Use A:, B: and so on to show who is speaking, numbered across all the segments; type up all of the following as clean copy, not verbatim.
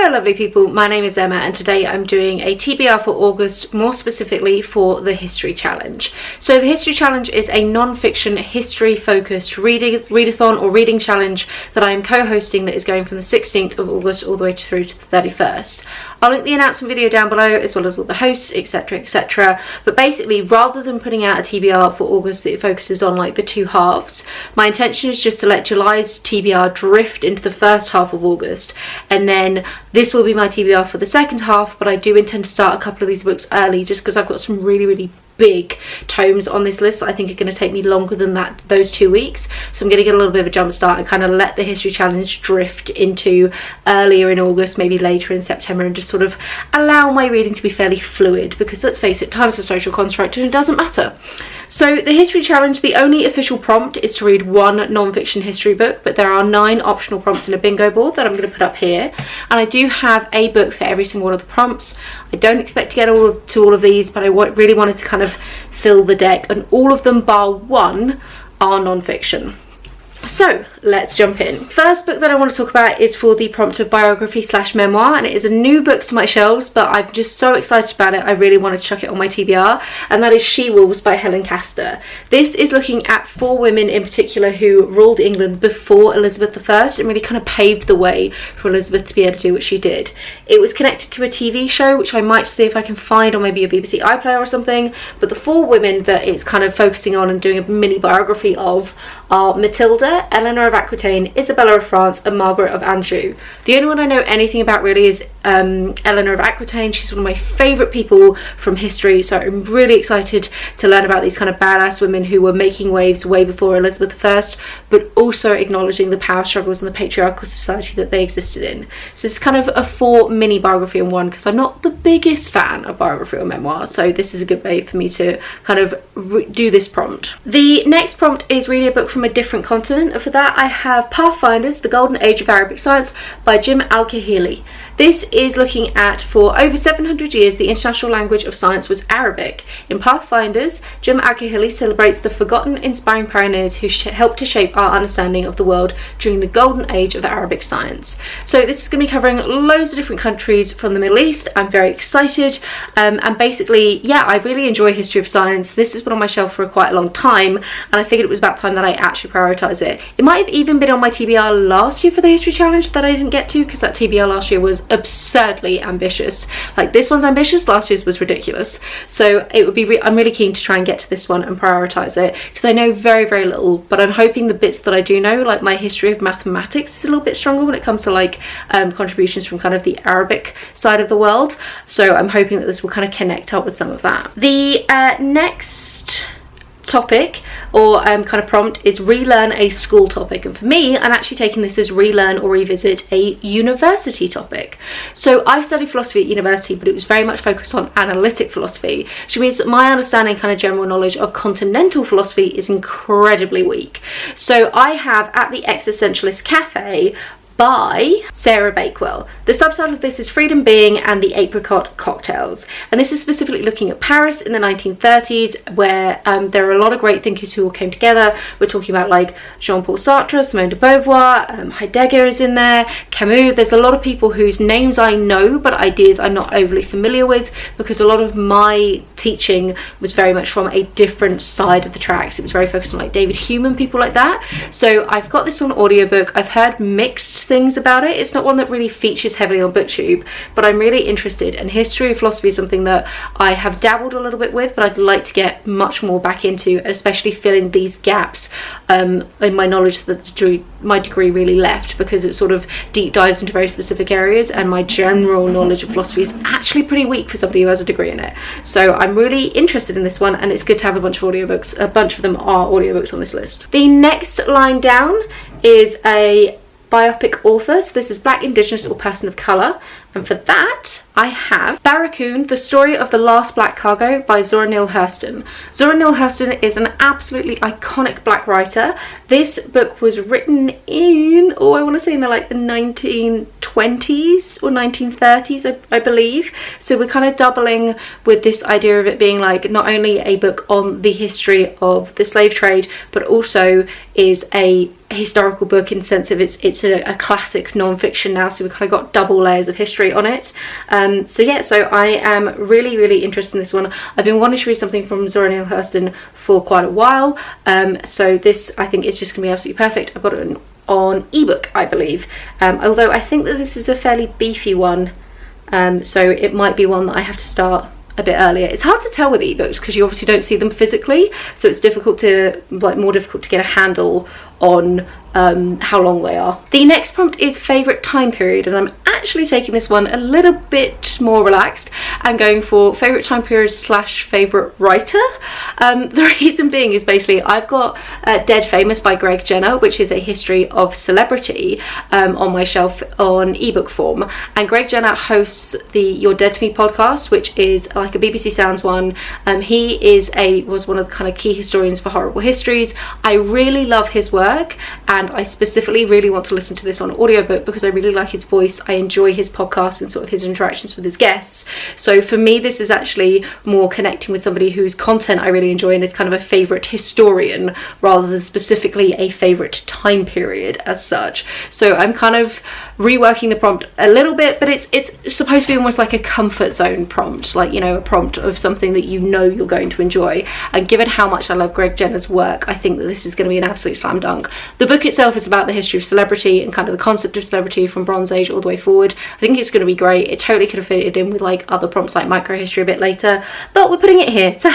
A: Hello lovely people, my name is Emma and today I'm doing a TBR for August, more specifically for the History Challenge. So the History Challenge is a non-fiction history focused readathon or reading challenge that I am co-hosting that is going from the 16th of August all the way through to the 31st. I'll link the announcement video down below as well as all the hosts, etc, etc. But basically, rather than putting out a TBR for August that focuses on like the two halves, my intention is just to let July's TBR drift into the first half of August, and then this will be my TBR for the second half, but I do intend to start a couple of these books early just because I've got some really big tomes on this list that I think are going to take me longer than those 2 weeks. So I'm going to get a little bit of a jump start and kind of let the History Challenge drift into earlier in August, maybe later in September, and just sort of allow my reading to be fairly fluid, because let's face it, time is a social construct and it doesn't matter. So the History Challenge, the only official prompt is to read one non-fiction history book, but there are 9 optional prompts in a bingo board that I'm going to put up here, and I do have a book for every single one of the prompts. I don't expect to get to all of these, but I really wanted to kind of fill the deck, and all of them bar one are non-fiction. So let's jump in. First book that I want to talk about is for the prompt of Biography Memoir, and it is a new book to my shelves, but I'm just so excited about it I really want to chuck it on my TBR, and that is She-Wolves by Helen Castor. This is looking at 4 women in particular who ruled England before Elizabeth I and really kind of paved the way for Elizabeth to be able to do what she did. It was connected to a TV show which I might see if I can find on maybe a BBC iPlayer or something, but the 4 women that it's kind of focusing on and doing a mini biography of are Matilda, Eleanor of Aquitaine, Isabella of France and Margaret of Anjou. The only one I know anything about really is Eleanor of Aquitaine. She's one of my favourite people from history, so I'm really excited to learn about these kind of badass women who were making waves way before Elizabeth I, but also acknowledging the power struggles and the patriarchal society that they existed in. So it's kind of a 4 mini biography in one, because I'm not the biggest fan of biography or memoir, so this is a good way for me to kind of do this prompt. The next prompt is reading a book from a different continent, and for that I have Pathfinders, The Golden Age of Arabic Science by Jim Al-Khalili. This is looking at, for over 700 years, the international language of science was Arabic. In Pathfinders, Jim Al-Khalili celebrates the forgotten, inspiring pioneers who helped to shape our understanding of the world during the golden age of Arabic science. So this is going to be covering loads of different countries from the Middle East. I'm very excited, and basically, yeah, I really enjoy history of science. This has been on my shelf for quite a long time, and I figured it was about time that I actually prioritise it. It might have even been on my TBR last year for the History Challenge that I didn't get to, because that TBR last year was absurdly ambitious. Like, this one's ambitious, last year's was ridiculous. So it would be I'm really keen to try and get to this one and prioritise it, because I know very little, but I'm hoping the bits that I do know, like my history of mathematics, is a little bit stronger when it comes to like contributions from kind of the Arabic side of the world. So I'm hoping that this will kind of connect up with some of that. The next topic or kind of prompt is relearn a school topic, and for me I'm actually taking this as relearn or revisit a university topic. So I studied philosophy at university, but it was very much focused on analytic philosophy, which means that my understanding, kind of general knowledge of continental philosophy is incredibly weak. So I have At the Existentialist Cafe by Sarah Bakewell. The subtitle of this is Freedom Being and the Apricot Cocktails, and this is specifically looking at Paris in the 1930s, where there are a lot of great thinkers who all came together. We're talking about like Jean-Paul Sartre, Simone de Beauvoir, Heidegger is in there, Camus. There's a lot of people whose names I know but ideas I'm not overly familiar with, because a lot of my teaching was very much from a different side of the tracks. It was very focused on like David Hume and people like that. So I've got this on audiobook. I've heard mixed things about it. It's not one that really features heavily on BookTube, but I'm really interested, and history of philosophy is something that I have dabbled a little bit with, but I'd like to get much more back into, especially filling these gaps in my knowledge that my degree really left, because it sort of deep dives into very specific areas, and my general knowledge of philosophy is actually pretty weak for somebody who has a degree in it. So I'm really interested in this one, and it's good to have a bunch of audiobooks. A bunch of them are audiobooks on this list. The next line down is a biopic author. So this is Black, Indigenous or Person of Colour And for that, I have Barracoon, The Story of the Last Black Cargo by Zora Neale Hurston. Zora Neale Hurston is an absolutely iconic black writer. This book was written in, I want to say in the 1920s or 1930s, I believe. So we're kind of doubling with this idea of it being like not only a book on the history of the slave trade, but also is a historical book in the sense of it's a classic non-fiction now, so we've kind of got double layers of history on it. So I am really interested in this one. I've been wanting to read something from Zora Neale Hurston for quite a while, so this I think is just gonna be absolutely perfect. I've got it on ebook, I believe, although I think that this is a fairly beefy one, so it might be one that I have to start a bit earlier. It's hard to tell with ebooks because you obviously don't see them physically, so it's difficult to more difficult to get a handle on how long they are. The next prompt is favourite time period, and I'm actually taking this one a little bit more relaxed and going for favourite time period / favourite writer. The reason being is basically I've got Dead Famous by Greg Jenner, which is a history of celebrity, on my shelf on ebook form, and Greg Jenner hosts the You're Dead to Me podcast, which is like a BBC Sounds one. He was one of the kind of key historians for Horrible Histories. I really love his work, and I specifically really want to listen to this on audiobook because I really like his voice. I enjoy his podcast and sort of his interactions with his guests. So for me, this is actually more connecting with somebody whose content I really enjoy and is kind of a favourite historian rather than specifically a favourite time period as such. So I'm kind of reworking the prompt a little bit, but it's supposed to be almost like a comfort zone prompt, like, you know, a prompt of something that you know you're going to enjoy. And given how much I love Greg Jenner's work, I think that this is going to be an absolute slam dunk. The book itself is about the history of celebrity and kind of the concept of celebrity from Bronze Age all the way forward. I think it's going to be great. It totally could have fitted in with like other prompts like micro history a bit later, but we're putting it here, so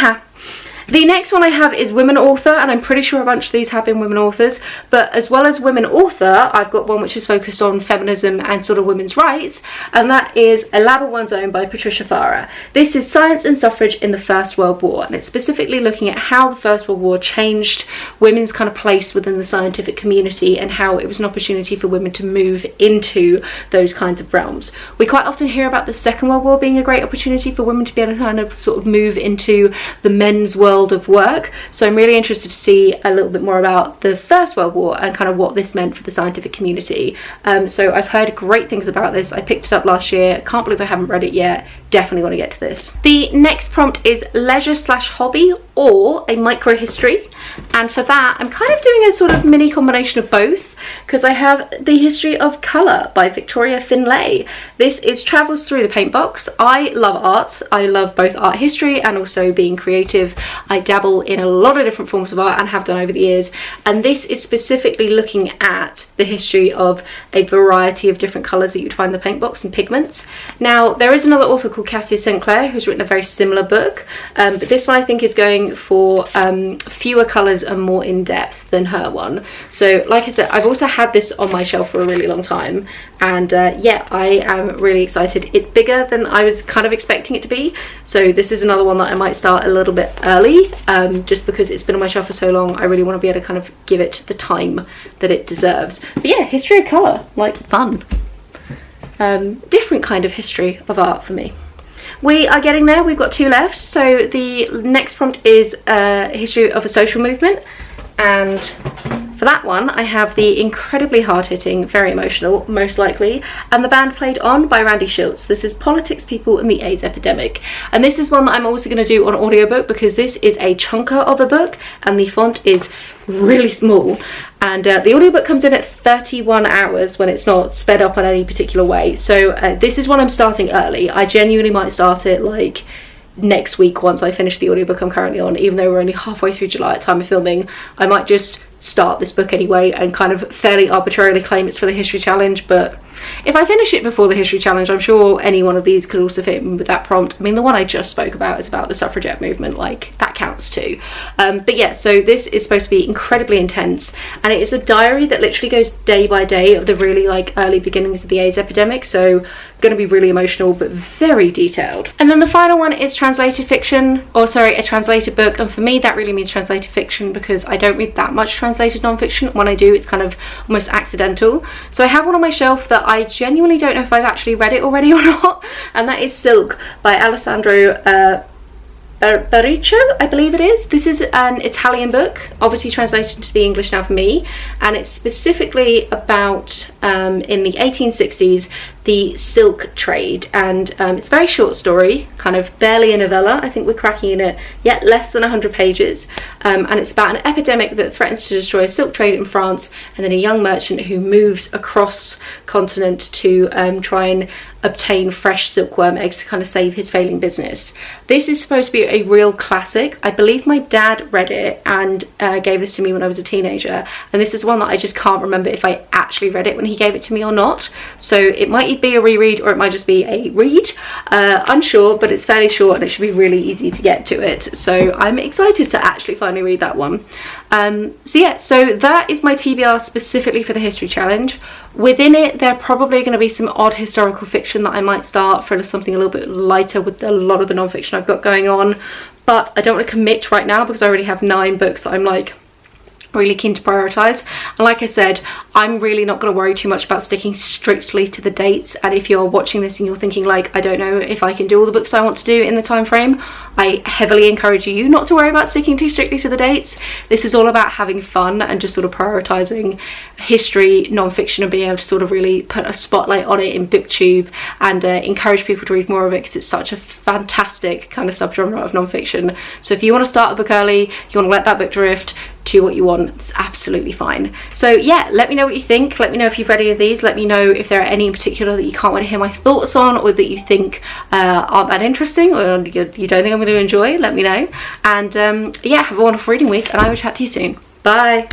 A: The next one I have is Women Author, and I'm pretty sure a bunch of these have been women authors, but as well as Women Author, I've got one which is focused on feminism and sort of women's rights, and that is A Lab of One's Own by Patricia Fara. This is science and suffrage in the First World War, and it's specifically looking at how the First World War changed women's kind of place within the scientific community and how it was an opportunity for women to move into those kinds of realms. We quite often hear about the Second World War being a great opportunity for women to be able to kind of sort of move into the men's world of work, so I'm really interested to see a little bit more about the First World War and kind of what this meant for the scientific community. So I've heard great things about this. I picked it up last year, can't believe I haven't read it yet. Definitely want to get to this. The next prompt is leisure / hobby or a micro history, and for that I'm kind of doing a sort of mini combination of both because I have The History of Colour by Victoria Finlay. This is travels through the paint box. I love art. I love both art history and also being creative. I dabble in a lot of different forms of art and have done over the years, and this is specifically looking at the history of a variety of different colours that you'd find in the paint box and pigments. Now there is another author called Castor who's written a very similar book, but this one I think is going for fewer colours and more in depth than her one. So like I said, I've also had this on my shelf for a really long time, and yeah, I am really excited. It's bigger than I was kind of expecting it to be, so this is another one that I might start a little bit early, just because it's been on my shelf for so long. I really want to be able to kind of give it the time that it deserves. But yeah, history of colour, like fun. Different kind of history of art for me. We are getting there, we've got 2 left. So the next prompt is history of a social movement, and for that one I have the incredibly hard-hitting, very emotional, Most Likely, and the band played on by Randy Shilts. This is Politics, People and the AIDS Epidemic, and this is one that I'm also going to do on audiobook because this is a chunker of a book and the font is really small, and the audiobook comes in at 31 hours when it's not sped up in any particular way. So this is one I'm starting early. I genuinely might start it like next week once I finish the audiobook I'm currently on, even though we're only halfway through July at time of filming. I might just start this book anyway and kind of fairly arbitrarily claim it's for the History Challenge, but if I finish it before the History Challenge, I'm sure any one of these could also fit in with that prompt. I mean, the one I just spoke about is about the suffragette movement, like that counts too. But yeah, so this is supposed to be incredibly intense, and it is a diary that literally goes day by day of the really like early beginnings of the AIDS epidemic, so going to be really emotional but very detailed. And then the final one is translated fiction, or sorry, a translated book, and for me that really means translated fiction because I don't read that much translated non-fiction. When I do, it's kind of almost accidental. So I have one on my shelf that I genuinely don't know if I've actually read it already or not, and that is Silk by Alessandro Baricco, I believe it is. This is an Italian book, obviously translated into the English now for me, and it's specifically about in the 1860s the silk trade, and it's a very short story, kind of barely a novella. I think we're cracking in it yet less than 100 pages, and it's about an epidemic that threatens to destroy a silk trade in France, and then a young merchant who moves across continent to try and obtain fresh silkworm eggs to kind of save his failing business. This is supposed to be a real classic. I believe my dad read it and gave this to me when I was a teenager, and this is one that I just can't remember if I actually read it when he gave it to me or not, so it might be a reread or it might just be a read, unsure, but it's fairly short and it should be really easy to get to it, so I'm excited to actually finally read that one. So yeah, so that is my TBR specifically for the History Challenge. Within it, there are probably going to be some odd historical fiction that I might start for something a little bit lighter with a lot of the non-fiction I've got going on, but I don't want to commit right now because I already have 9 books that I'm like really keen to prioritize. And like I said, I'm really not going to worry too much about sticking strictly to the dates, and if you're watching this and you're thinking like, I don't know if I can do all the books I want to do in the time frame, I heavily encourage you not to worry about sticking too strictly to the dates. This is all about having fun and just sort of prioritizing history, non-fiction, and being able to sort of really put a spotlight on it in booktube and encourage people to read more of it because it's such a fantastic kind of subgenre of non-fiction. So if you want to start a book early, you want to let that book drift, do what you want, it's absolutely fine. So yeah, let me know what you think. Let me know if you've read any of these. Let me know if there are any in particular that you can't wait to hear my thoughts on, or that you think aren't that interesting, or you don't think I'm going to enjoy. Let me know. And yeah, have a wonderful reading week, and I will chat to you soon. Bye.